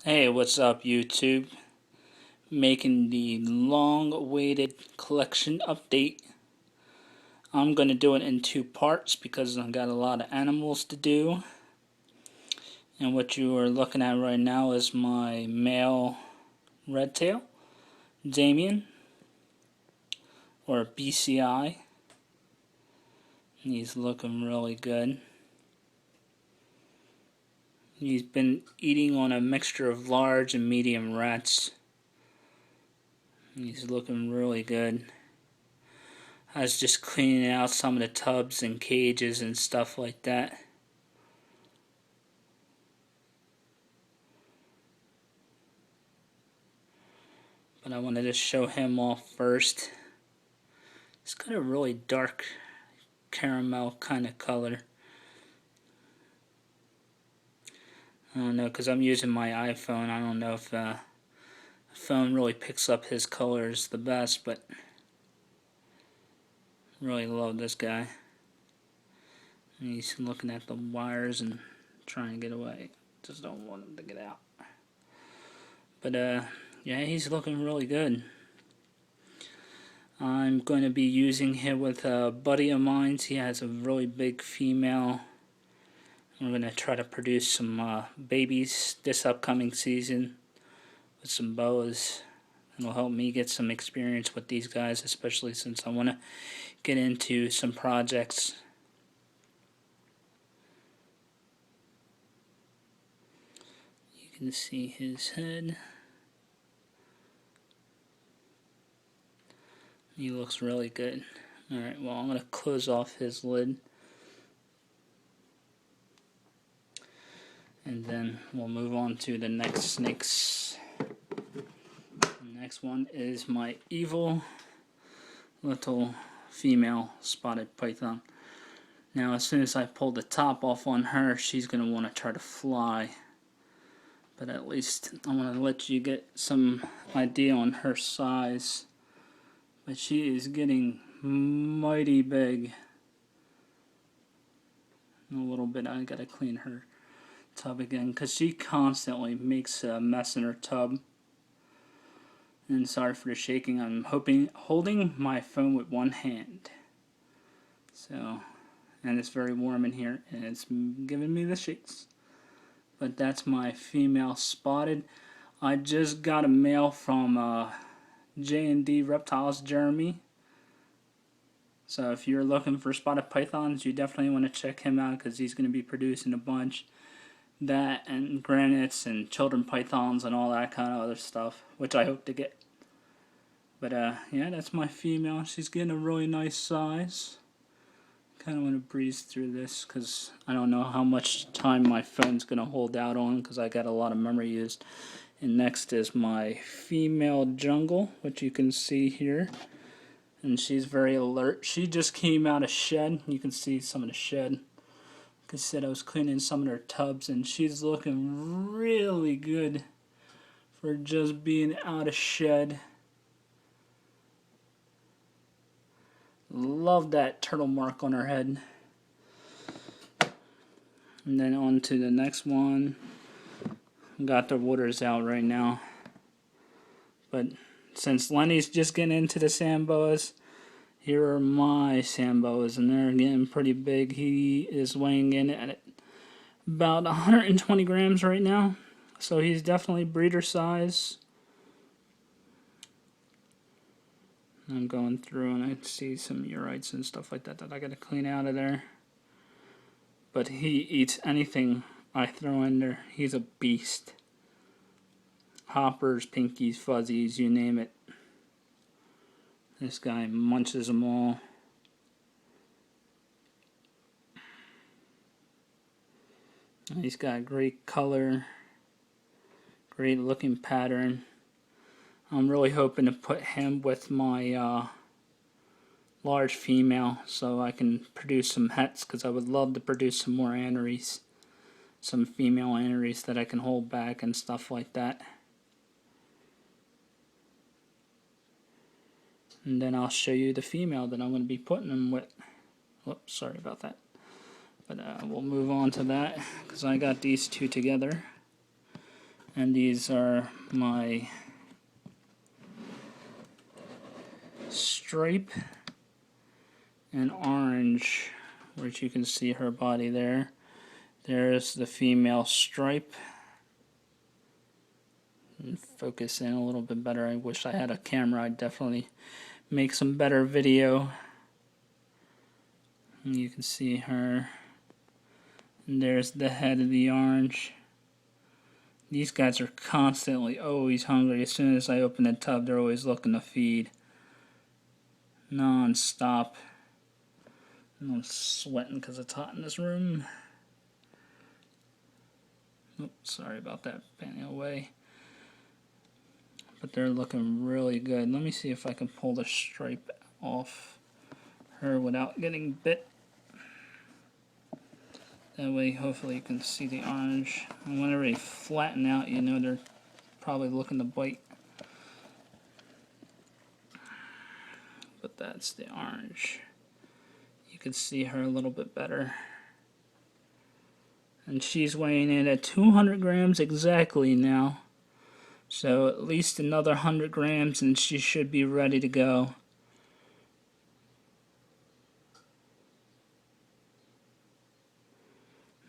Hey, what's up, YouTube? Making the long-awaited collection update. I'm going to do it in two parts because I've got a lot of animals to do. And what you are looking at right now is my male redtail, Damien, or BCI. He's looking really good. He's been eating on a mixture of large and medium rats. He's looking really good. I was just cleaning out some of the tubs and cages and stuff like that. But I wanted to show him off first. It's got a really dark caramel kind of color. I don't know, because I'm using my iPhone. I don't know if the phone really picks up his colors the best, but really love this guy. And he's looking at the wires and trying to get away. Just don't want him to get out. But yeah, he's looking really good. I'm going to be using him with a buddy of mine. He has a really big female. I'm going to try to produce some babies this upcoming season with some boas. It'll help me get some experience with these guys, especially since I want to get into some projects. You can see his head. He looks really good. Alright, well, I'm going to close off his lid. And then we'll move on to the next snakes. The next one is my evil little female spotted python. Now, as soon as I pull the top off on her, she's going to want to try to fly. But at least I want to let you get some idea on her size. But she is getting mighty big. In a little bit, I gotta clean her tub again because she constantly makes a mess in her tub. And sorry for the shaking. I'm holding my phone with one hand. So, and it's very warm in here, and it's giving me the shakes. But that's my female spotted. I just got a mail from J&D Reptiles, Jeremy. So if you're looking for spotted pythons, you definitely want to check him out because he's going to be producing a bunch. That and granites and children pythons and all that kind of other stuff, which I hope to get. But yeah, that's my female. She's getting a really nice size. Kind of want to breeze through this because I don't know how much time my phone's going to hold out on because I got a lot of memory used. And next is my female jungle, which you can see here. And she's very alert. She just came out of shed. You can see some of the shed. Like I said, I was cleaning some of her tubs, and she's looking really good for just being out of shed. Love that turtle mark on her head. And then on to the next one. Got the waters out right now. But since Lenny's just getting into the samboas, here are my samboas, and they're getting pretty big. He is weighing in at about 120 grams right now. So he's definitely breeder size. I'm going through and I see some urites and stuff like that I got to clean out of there. But he eats anything I throw in there. He's a beast. Hoppers, pinkies, fuzzies, you name it. This guy munches them all. He's got great color, great looking pattern. I'm really hoping to put him with my large female so I can produce some hets because I would love to produce some more aneries. Some female aneries that I can hold back and stuff like that. And then I'll show you the female that I'm going to be putting them with. Whoops, sorry about that. But we'll move on to that because I got these two together. And these are my stripe and orange, which you can see her body there. There's the female stripe. And focus in a little bit better. I wish I had a camera. I'd definitely make some better video. And you can see her. And there's the head of the orange. These guys are constantly always hungry. As soon as I open the tub, they're always looking to feed. Non-stop. And I'm sweating because it's hot in this room. Oops, sorry about that, panning away. But they're looking really good. Let me see if I can pull the stripe off her without getting bit. That way, hopefully you can see the orange. And whenever they flatten out, you know they're probably looking to bite. But that's the orange. You can see her a little bit better. And she's weighing in at 200 grams exactly now. So at least another 100 grams and she should be ready to go.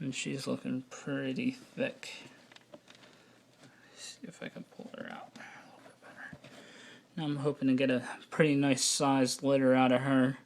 And she's looking pretty thick. Let's see if I can pull her out a little bit better. Now I'm hoping to get a pretty nice sized litter out of her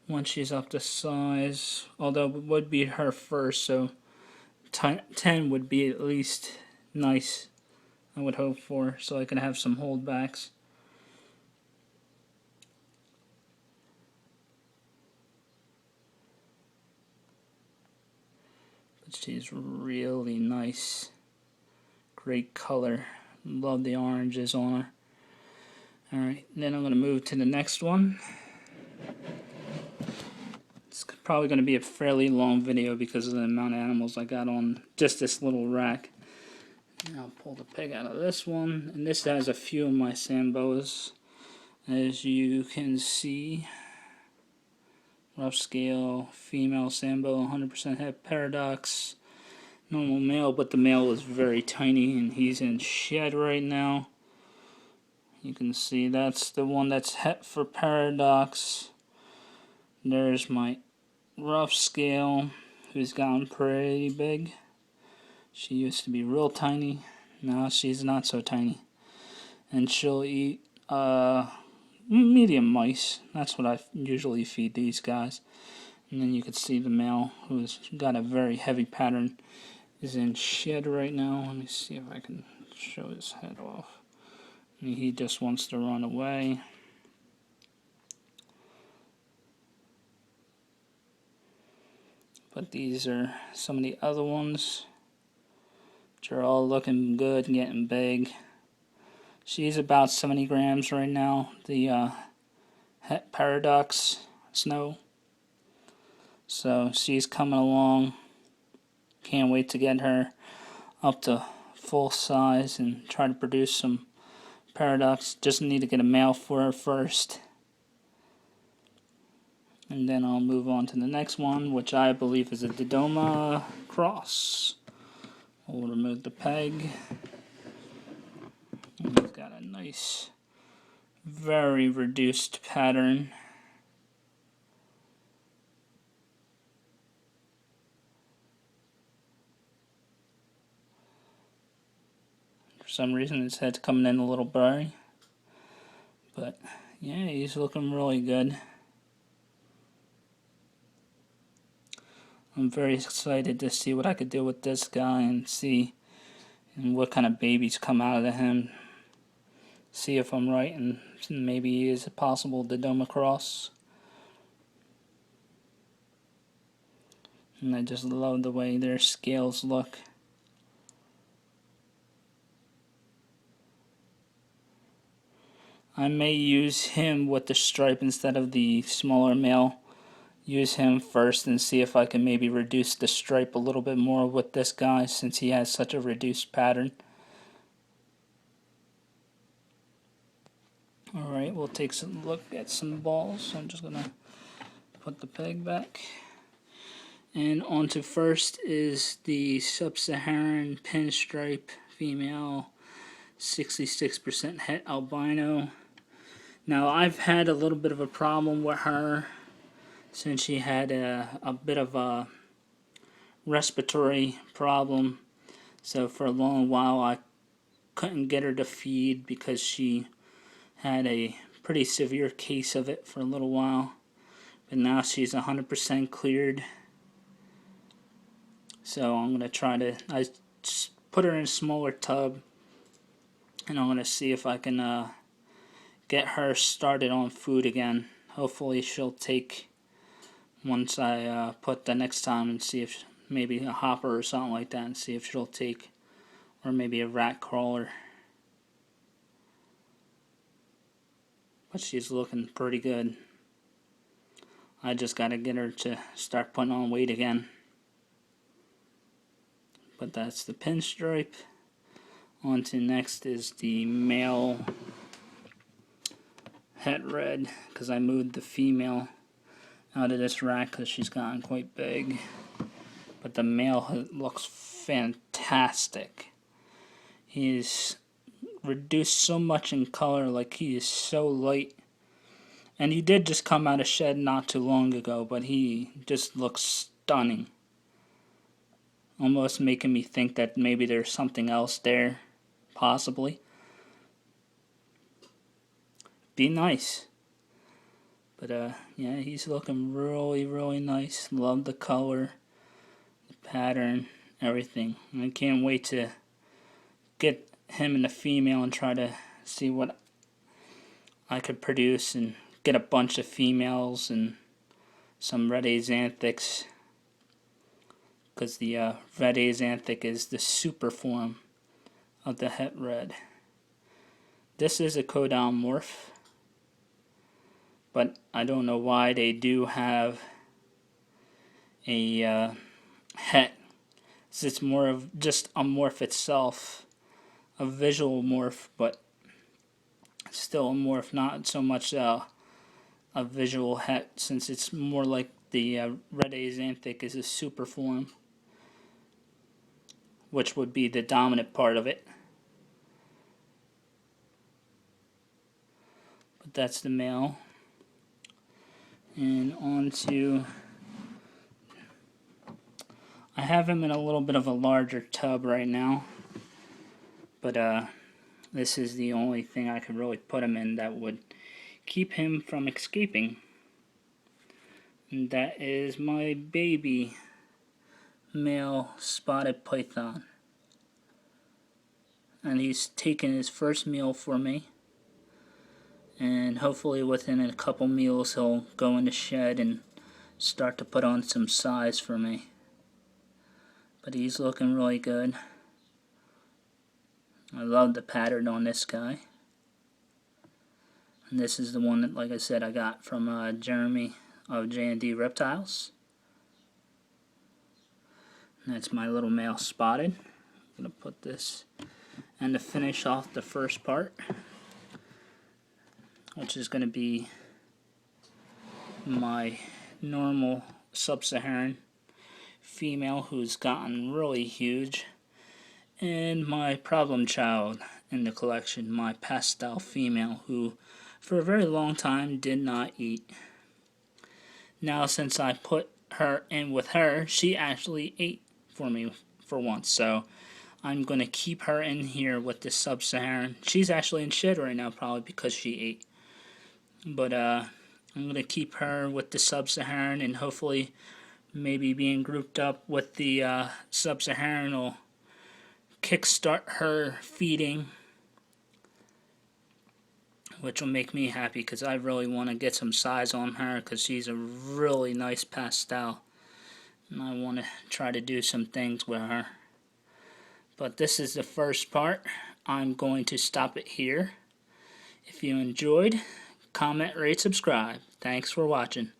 once she's up to size. Although it would be her first, so 10 would be at least nice, I would hope for, so I can have some holdbacks. But she's really nice. Great color. Love the oranges on her. Alright, then I'm going to move to the next one. It's probably going to be a fairly long video because of the amount of animals I got on just this little rack. And I'll pull the pig out of this one. And this has a few of my Samboas. As you can see, rough scale, female Sambo, 100% het paradox, normal male, but the male is very tiny and he's in shed right now. You can see that's the one that's het for paradox. There's my rough scale, who's gotten pretty big. She used to be real tiny. Now she's not so tiny. And she'll eat medium mice. That's what I usually feed these guys. And then you can see the male, who's got a very heavy pattern, is in shed right now. Let me see if I can show his head off. And he just wants to run away. But these are some of the other ones, which are all looking good and getting big. She's about 70 grams right now, the het paradox snow. So she's coming along. Can't wait to get her up to full size and try to produce some paradox. Just need to get a male for her first. And then I'll move on to the next one, which I believe is a Dodoma cross. We'll remove the peg. And he's got a nice, very reduced pattern. For some reason his head's coming in a little blurry. But yeah, he's looking really good. I'm very excited to see what I could do with this guy and see what kind of babies come out of him. See if I'm right and maybe he is a possible Dodoma cross. And I just love the way their scales look. I may use him with the stripe instead of the smaller male. Use him first and see if I can maybe reduce the stripe a little bit more with this guy since he has such a reduced pattern. Alright, we'll take a look at some balls. So I'm just going to put the peg back. And on to first is the Sub-Saharan pinstripe female, 66% het albino. Now I've had a little bit of a problem with her since she had a bit of a respiratory problem. So for a long while I couldn't get her to feed because she had a pretty severe case of it for a little while. But now she's 100% cleared. So I'm going to try to, I put her in a smaller tub, and I'm going to see if I can get her started on food again. Hopefully she'll take once I put the next time, and see if maybe a hopper or something like that, and see if she'll take, or maybe a rat crawler. But she's looking pretty good. I just got to get her to start putting on weight again. But that's the pinstripe. On to next is the male het red, because I moved the female out of this rack because she's gotten quite big. But the male looks fantastic. He's reduced so much in color, like he is so light. And he did just come out of shed not too long ago, but he just looks stunning. Almost making me think that maybe there's something else there, possibly. Be nice. But yeah, he's looking really, really nice. Love the color, the pattern, everything. And I can't wait to get him and the female and try to see what I could produce and get a bunch of females and some red axanthics, because the red axanthic is the super form of the het red. This is a codon morph, but I don't know why they do have a het. It's more of just a morph itself, a visual morph, but still a morph, not so much a visual het, since it's more like the red axanthic is a super form, which would be the dominant part of it. But that's the male. And on to, I have him in a little bit of a larger tub right now, but this is the only thing I could really put him in that would keep him from escaping. And that is my baby male spotted python. And he's taken his first meal for me. And hopefully within a couple meals he'll go in the shed and start to put on some size for me. But he's looking really good. I love the pattern on this guy. And this is the one that, like I said, I got from Jeremy of J&D Reptiles. And that's my little male spotted. I'm going to put this, and to finish off the first part, which is going to be my normal sub-Saharan female who's gotten really huge, and my problem child in the collection, my pastel female, who for a very long time did not eat. Now since I put her in with her, she actually ate for me for once, so I'm going to keep her in here with the sub-Saharan. She's actually in shed right now, probably because she ate. But I'm going to keep her with the sub-Saharan, and hopefully maybe being grouped up with the sub-Saharan will kickstart her feeding, which will make me happy because I really want to get some size on her because she's a really nice pastel. And I want to try to do some things with her. But this is the first part. I'm going to stop it here. If you enjoyed, comment, rate, subscribe. Thanks for watching.